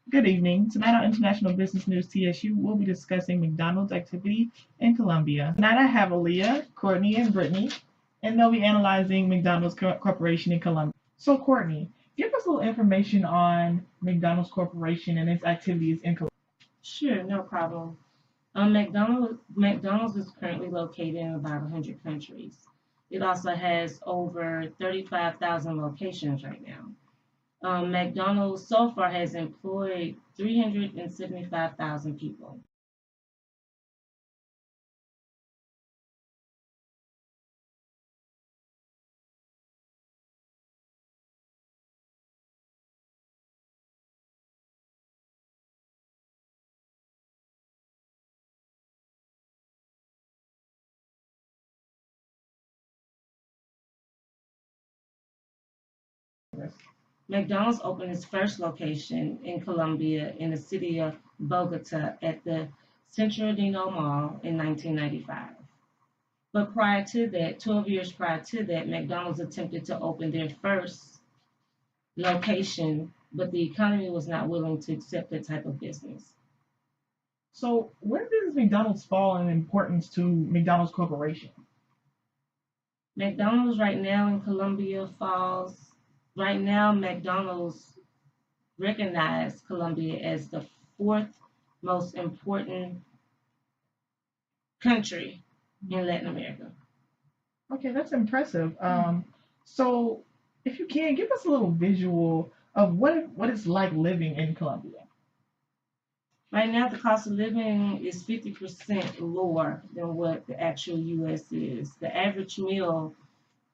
Good evening. Tonight on International Business News TSU, we'll be discussing McDonald's activity in Colombia. Tonight I have Aaliyah, Courtney, and Brittany, and they'll be analyzing McDonald's Corporation in Colombia. So, Courtney, give us a little information on McDonald's Corporation and its activities in Colombia. Sure, no problem. McDonald's is currently located in about 100 countries. It also has over 35,000 locations right now. McDonald's so far has employed 375,000 people. McDonald's opened its first location in Colombia in the city of Bogota at the Centro Mall in 1995. But prior to that, 12 years prior to that, McDonald's attempted to open their first location, but the economy was not willing to accept that type of business. So, where does McDonald's fall in importance to McDonald's Corporation? McDonald's right now in Colombia falls. Right now, McDonald's recognized Colombia as the fourth most important country in Latin America. Okay, that's impressive. So, if you can, give us a little visual of what it's like living in Colombia. Right now, the cost of living is 50% lower than what the actual US is. The average meal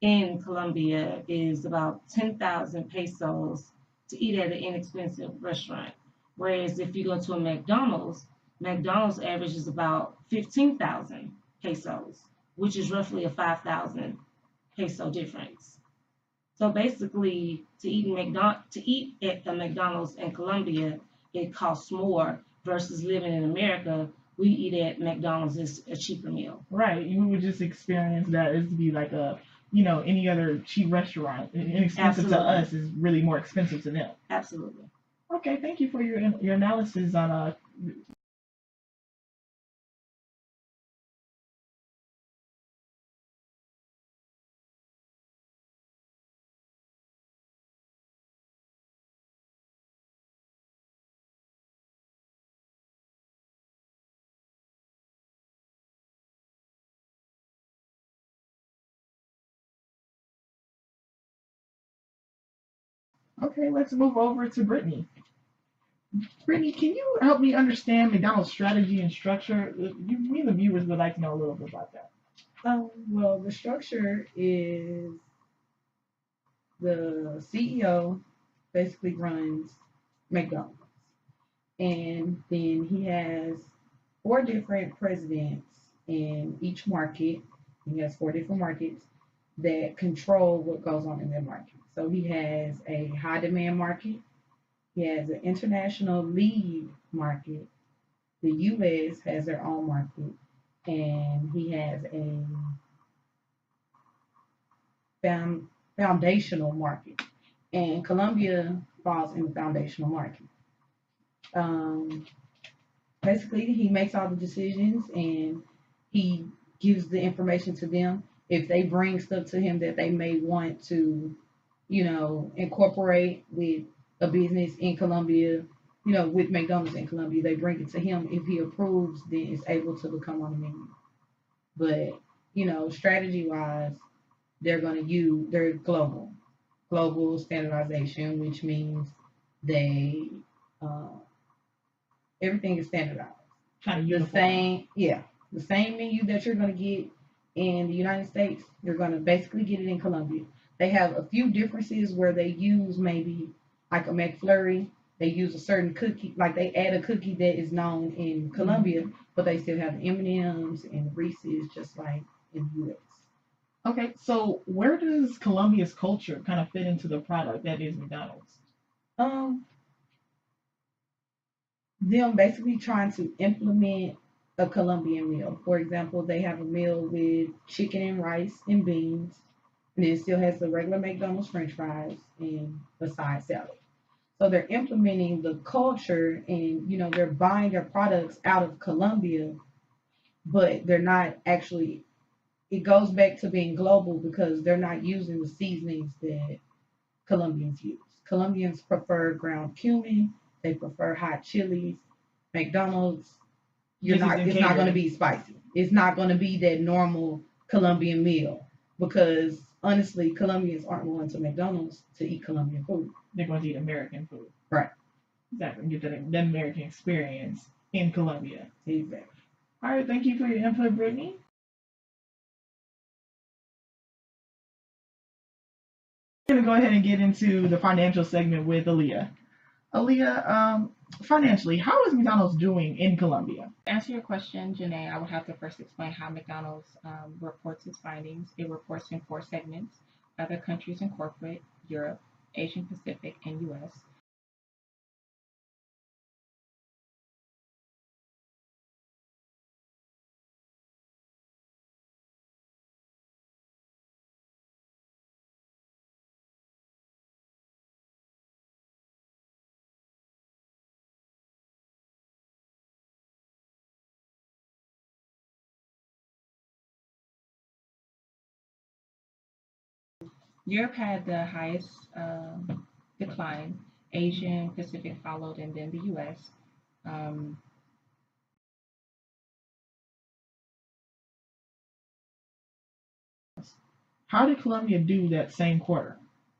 in Colombia is about 10,000 pesos to eat at an inexpensive restaurant. Whereas if you go to a McDonald's average is about 15,000 pesos, which is roughly a 5,000 peso difference. So basically, to eat at a McDonald's in Colombia, it costs more versus living in America. We eat at McDonald's is a cheaper meal. Right, you would just experience that as to be like any other cheap restaurant. Inexpensive to Absolutely. us is really more expensive to them. Absolutely. Okay, thank you for your analysis on Okay, let's move over to Brittany. Brittany, can you help me understand McDonald's strategy and structure? Me and the viewers would like to know a little bit about that. Well, the structure is the CEO basically runs McDonald's, and then he has four different presidents in each market. He has four different markets that control what goes on in their market. So he has a high demand market, he has an international lead market, the US has their own market, and he has a foundational market. And Colombia falls in the foundational market. Um, Basically, he makes all the decisions and he gives the information to them. If they bring stuff to him that they may want to, incorporate with a business in Colombia, with McDonald's in Colombia, they bring it to him. If he approves, then it's able to become on the menu. But, strategy wise, they're global standardization, which means they, uh, everything is standardized. Kind of The uniform. same, yeah, the same menu that you're going to get in the United States, you're going to basically get it in Colombia. They have a few differences where they use maybe like a McFlurry. They use a certain cookie, like they add a cookie that is known in Colombia, but they still have the M&Ms and the Reese's just like in the U.S. Okay, so where does Colombia's culture kind of fit into the product that is McDonald's? Um, them basically trying to implement a Colombian meal. For example, they have a meal with chicken and rice and beans, and it still has the regular McDonald's French fries and a side salad. So they're implementing the culture and, they're buying their products out of Colombia, but they're not actually, it goes back to being global because they're not using the seasonings that Colombians use. Colombians prefer ground cumin, they prefer hot chilies. McDonald's, This is in it's not going to catering. be spicy. It's not going to be that normal Colombian meal because honestly, Colombians aren't going to McDonald's to eat Colombian food. They're going to eat American food. Right. Exactly. Get that American experience in Colombia. Exactly. All right. Thank you for your input, Brittany. I'm going to go ahead and get into the financial segment with Aaliyah. Aaliyah, financially, how is McDonald's doing in Colombia? To answer your question, Janae, I would have to first explain how McDonald's reports its findings. It reports in four segments: other countries and corporate, Europe, Asian Pacific, and U.S. Europe had the highest decline. Asian Pacific followed, and then the U.S. Um, How did Colombia do that same quarter?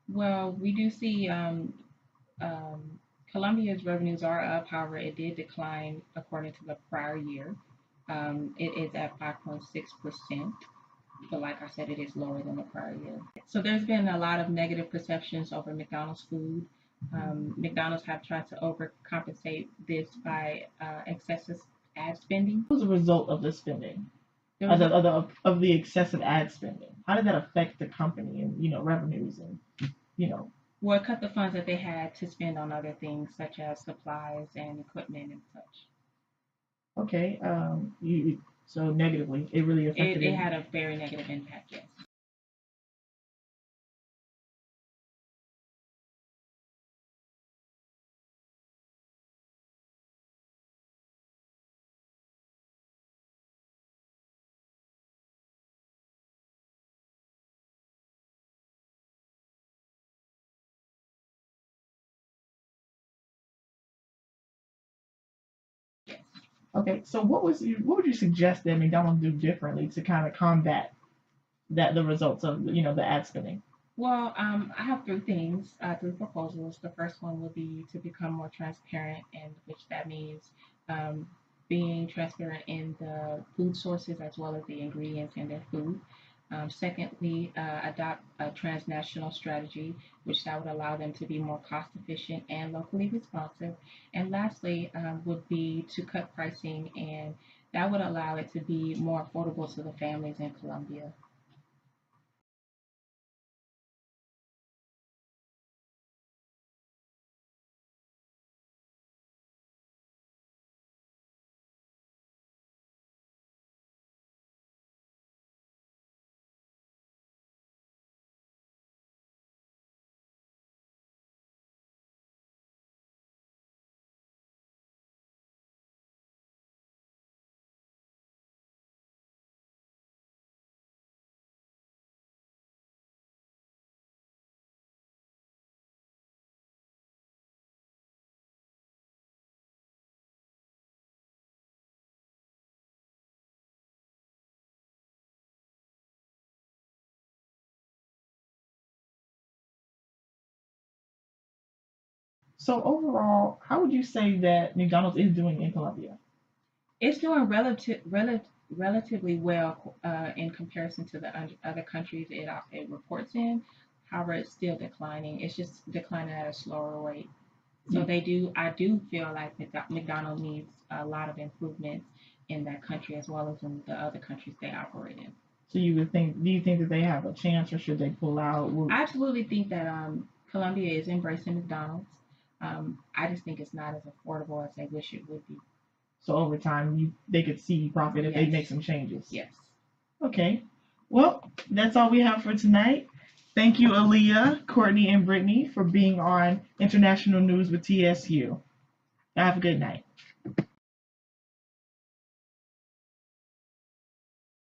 well, we do see Colombia's revenues are up. However, it did decline according to the prior year. It is at 5.6%. But like I said, it is lower than the prior year. So there's been a lot of negative perceptions over McDonald's food. McDonald's have tried to overcompensate this by excessive ad spending. What was the result of the spending? There was a- Of the excessive ad spending? How did that affect the company and revenues and well, it cut the funds that they had to spend on other things such as supplies and equipment and such. okay, so negatively it really affected It had a very negative impact, yes. Yes. Okay, so what would you suggest that McDonald's do differently to kind of combat the results of the ad spending? Well, I have three proposals. The first one would be to become more transparent, and which that means um, being transparent in the food sources as well as the ingredients in their food. Secondly, adopt a transnational strategy, which that would allow them to be more cost efficient and locally responsive. And lastly, would be to cut pricing, and that would allow it to be more affordable to the families in Colombia. So overall, how would you say that McDonald's is doing in Colombia? It's doing relatively well in comparison to the other countries it reports in. However, it's still declining. It's just declining at a slower rate. So I do feel like McDonald's needs a lot of improvements in that country as well as in the other countries they operate in. So do you think that they have a chance or should they pull out? I absolutely think that Colombia is embracing McDonald's. I just think it's not as affordable as they wish it would be. So over time, they could see profit if they Yes. make some changes. Yes. Okay. Well, that's all we have for tonight. Thank you, Aaliyah, Courtney, and Brittany, for being on International News with TSU. Have a good night.